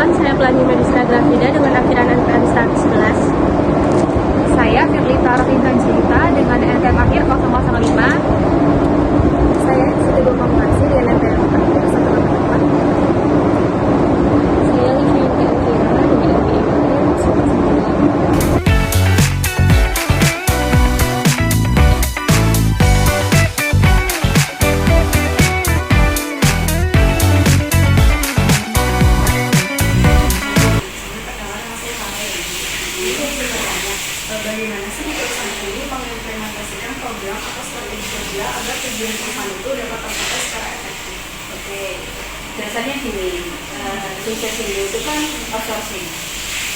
perkenalkan, saya Pelangi Medisna Grafida dengan akhiran NPM 111. Saya Firlita Rohintan Cinta dengan NPM akhir 005. Saya Siti Gopang Marsi dengan NPM akhir 184. Saya Livi Yunti Ukira dengan NPM akhir 199. Bagaimana sih perusahaan ini mengimplementasikan program atau strategi kerja agar tujuan perusahaan itu dapat tercapai secara efektif? Oke, dasarnya gini, sukses ini itu kan outsourcing.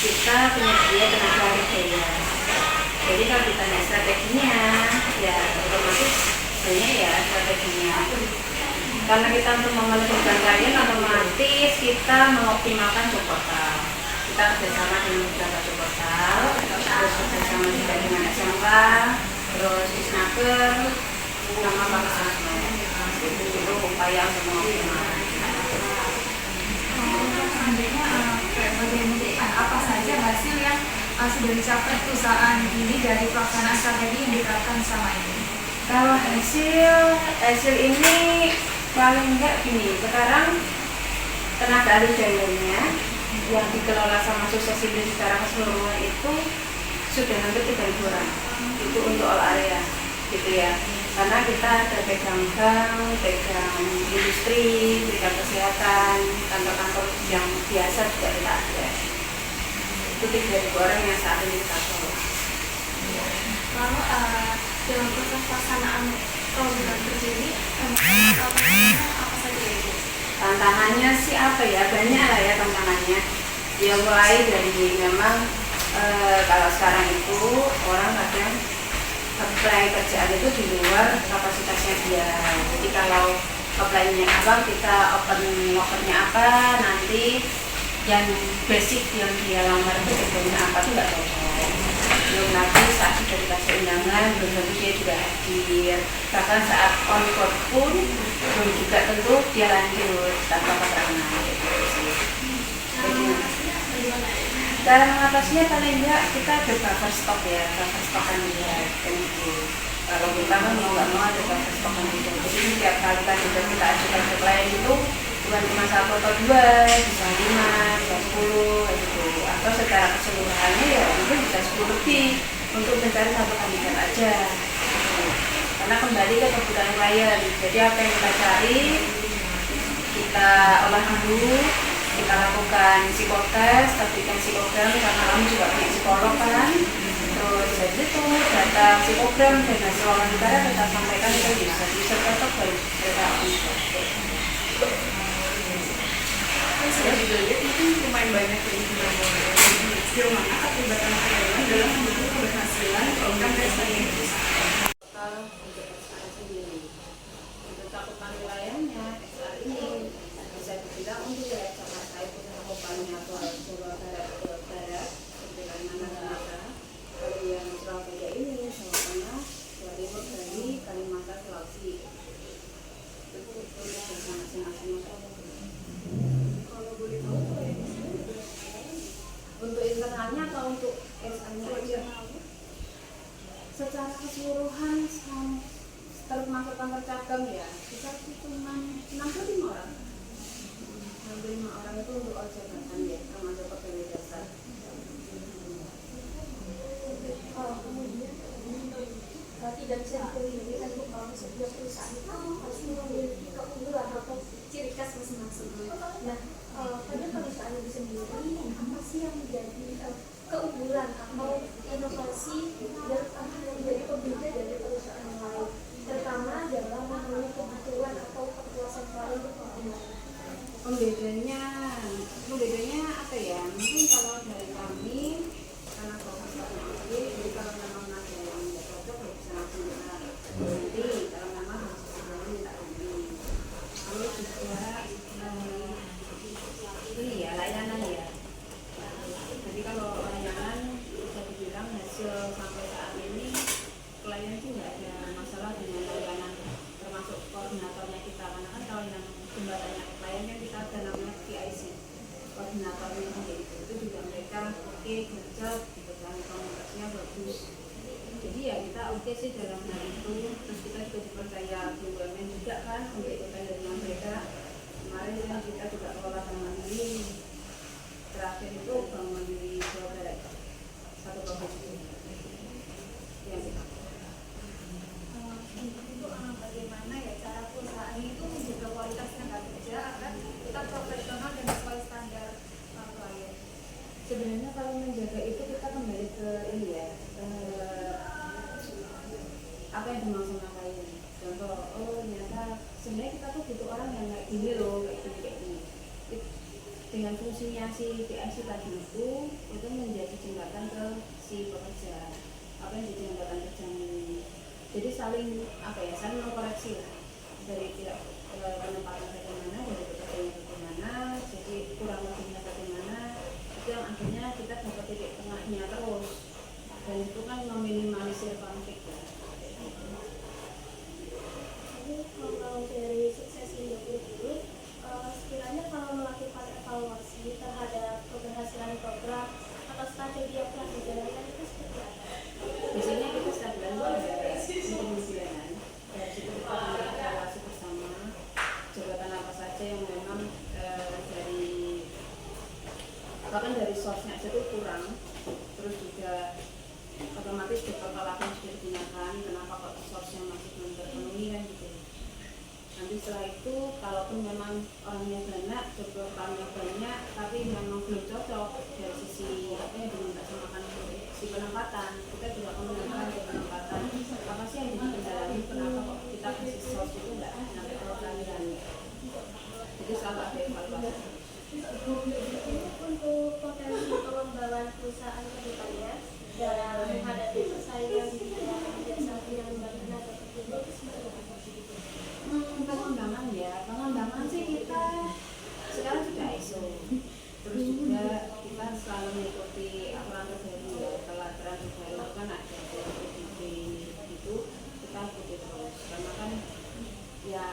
Kita penyedia tenaga kerja. Jadi kalau ditanya strateginya, ya otomatis sebenarnya ya strateginya. Karena kita untuk memenuhi klien, otomatis kita mengoptimalkan job portal. Kita kerjasama dengan beberapa job portal, terus kerjasama juga dengan SMK, terus Isnaker, sama Bapak itu upaya untuk mengoptimalkan. Seandainya apa saja hasil yang sudah dicapai perusahaan ini dari pelaksanaan strategi yang diterapkan selama ini? Kalau hasil ini paling enggak gini, sekarang tenaga ahli dayanya yang dikelola sama sukses ini secara keseluruhan itu sudah hampir 3.000 orang. Itu untuk all area gitu ya. Karena kita ada pegang bank, pegang industri, pegang kesehatan, kantor-kantor yang biasa juga kita ada. Itu 3.000 orang yang saat ini kita kelola. Lalu dalam proses pelaksanaan program kerja ini, tantangannya apa saja ya Ibu? Tantangannya sih apa ya, banyak lah ya tantangannya. Ya mulai dari memang kalau sekarang itu orang kadang apply kerjaan itu di luar kapasitasnya dia. Jadi kalau apply-nya apa, kita open lokernya apa, nanti yang basic yang dia lamar itu kerjanya apa tuh nggak cocok. Belum lagi saat sudah dikasih undangan, belum tentu dia juga hadir. Bahkan saat on board pun belum juga tentu dia lanjut tanpa keterangan gitu sih. Cara mengatasinya paling enggak kita ada buffer stok ya, buffer stokan dia gitu. Kalau kita kan mau nggak mau ada buffer stokan gitu. Jadi setiap kali kandidat kita ajukan ke klien itu bukan cuma 1 atau 2, bisa 5, bisa 10 gitu. Atau secara keseluruhannya ya mungkin bisa 10 lebih untuk mencari satu kandidat aja. Karena kembali ke kebutuhan klien. Jadi apa yang kita cari kita olah dulu, kita lakukan psikotes, terbitkan psikogram karena kami juga punya psikolog kan. Terus dari itu data psikogram dan hasil wawancara kita sampaikan itu bisa cocok bagi mereka. Saya juga lihat mungkin lumayan banyak keuntungan sejauh mana keterlibatan karyawan dalam mendukung keberhasilan program dan strategi perusahaan. Kalau untuk SR sendiri, untuk cakupan wilayahnya SR ini bisa dibilang untuk wilayah Jakarta itu cakupannya Jawa Barat, seperti Kalimantan Utara, kemudian Surabaya ini, Jawa Tengah, Jawa Timur, Bali, Kalimantan, Sulawesi. Itu masing-masing. Kalau boleh tahu Untuk internalnya atau untuk SR-nya aja? Secara keseluruhan termasuk kantor cabang ya kita cuma 65 orang. 65 orang itu untuk all jabatan ya, termasuk pegawai dasar. kemudian tidak bisa dipungkiri kan Bu, kalau sebuah perusahaan itu pasti memiliki keunggulan atau ciri khas masing-masing. Nah, pada perusahaan itu sendiri apa sih yang menjadi keunggulan atau inovasi dan yang menjadi pembeda dari perusahaan yang lain, terutama dalam memenuhi kebutuhan atau kepuasan klien itu bagaimana? Pembedanya apa ya? Mungkin kalau dari kami karena profesornya oke, jadi kalau memang ada yang tidak cocok ya bisa langsung nanti kalau memang harus segera minta ganti. Lalu juga ini ya layanan ya. Jadi kalau layanan bisa dibilang hasil sampai saat ini klien itu nggak ada masalah dengan layanan, termasuk koordinatornya kita karena kan kalau yang jembatannya klien kan kita ada namanya PIC, koordinatornya oke, gercep, gitu kan, komunikasinya bagus. Jadi ya kita oke sih dalam hal itu. Terus kita juga dipercaya BUMN juga kan untuk ikutan dengan mereka. Kemarin kan kita juga kelola Bank Mandiri. Terakhir itu Bank Mandiri Jawa Barat, satu provinsi. Yang kita. Itu bagaimana ya cara perusahaan itu menjaga kualitas tenaga kerja agar tetap profesional dan sesuai standar klien. Sebenarnya kalau menjaga itu kita kembali ke ini ya, apa yang dimaksud sama klien. Contoh, oh ternyata sebenarnya kita tuh butuh orang yang kayak gini loh, kayak gini. Dengan fungsinya si PIC tadi itu menjadi jembatan ke si pekerja. Apa yang jadi jembatan kerja ini? Jadi saling saling mengkoreksi lah. Dari tidak penempatan bagaimana, dari pekerjaannya bagaimana, jadi kurang lebihnya bagaimana, itu yang akhirnya kita dapat titik tengahnya terus, dan itu kan meminimalisir konflik ya. Jadi kalau dari sukses ini, sekiranya kalau melakukan evaluasi terhadap keberhasilan program atau strategi yang telah dijalankan itu seperti apa? Biasanya kita setiap bulan itu ada meeting bulanan. Dari situ kita melakukan evaluasi bersama jabatan apa saja yang memang dari source-nya aja itu kurang. Terus juga otomatis diperkalakan sudah digunakan, kenapa kok source-nya masih belum terpenuhi kan gitu. Nanti setelah itu kalaupun memang orangnya banyak, jabatan banyak, tapi memang belum cocok dari sisi apa yang diminta sama kan si penempatan, kita juga menentukan ke penempatan apa sih yang jadi kendala, kenapa kok kita kasih source itu nggak sampai perwakilan. Jadi selalu ada evaluasi. Untuk potensi pengembangan perusahaan ke depannya dalam menghadapi persaingan di bidang jasa penyelenggara tenaga kerja itu seperti apa? Pengembangan sih kita sekarang sudah ISO. Terus juga kita selalu mengikuti aturan terbaru ya. Kalau aturan terbaru kan ada PDB itu kita ikuti terus. Karena kan ya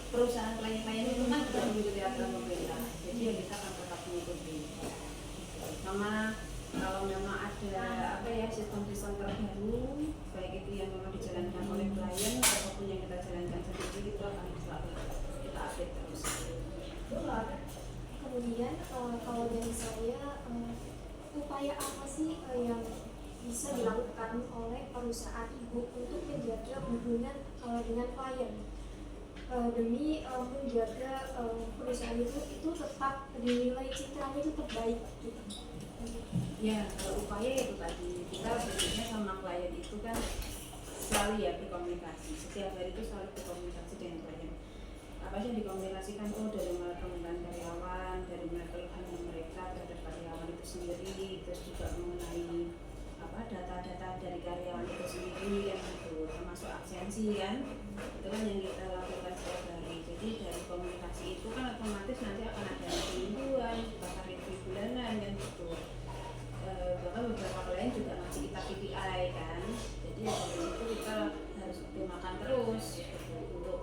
perusahaan klien-klien itu kan juga mengikuti aturan pemerintah. Jadi ya kita akan tetap mengikuti. Sama kalau memang ada sistem-sistem terbaru, baik itu yang memang dijalankan oleh klien ataupun yang kita jalankan sendiri, itu akan selalu kita update terus. Kemudian kalau dari saya, upaya apa sih yang bisa dilakukan oleh perusahaan ibu untuk menjaga hubungan dengan klien demi menjaga perusahaan itu tetap dinilai citranya itu terbaik gitu. Ya, kalau upaya itu tadi kita biasanya sama klien itu kan selalu ya berkomunikasi. Setiap hari itu selalu berkomunikasi dengan klien. Apa sih yang dikomunikasikan tuh dari mulai permintaan karyawan, dari mulai keluhan mereka terhadap karyawan itu sendiri, terus juga mengenai data-data dari karyawan itu sendiri yang itu termasuk absensi kan, itu kan yang kita lakukan setiap hari. Jadi dari komunikasi itu kan otomatis nanti akan ada mingguan, bahkan review bulanan kan gitu. Bahkan beberapa klien juga ngasih kita KPI kan, jadi dari situ kita harus optimalkan terus gitu, untuk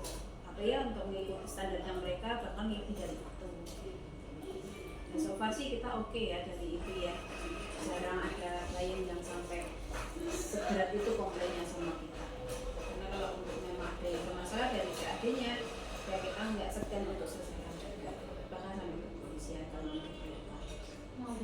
untuk mengikuti standarnya mereka, bahkan lebih dari itu. Nah, so far sih kita oke ya dari itu ya, jarang ada klien yang sampai seberat itu komplainnya sama kita. Karena kalau untuk memang ada yang bermasalah dari CAD-nya, ya kita nggak segan untuk selesaikan juga, bahkan sampai ke polisi atau mau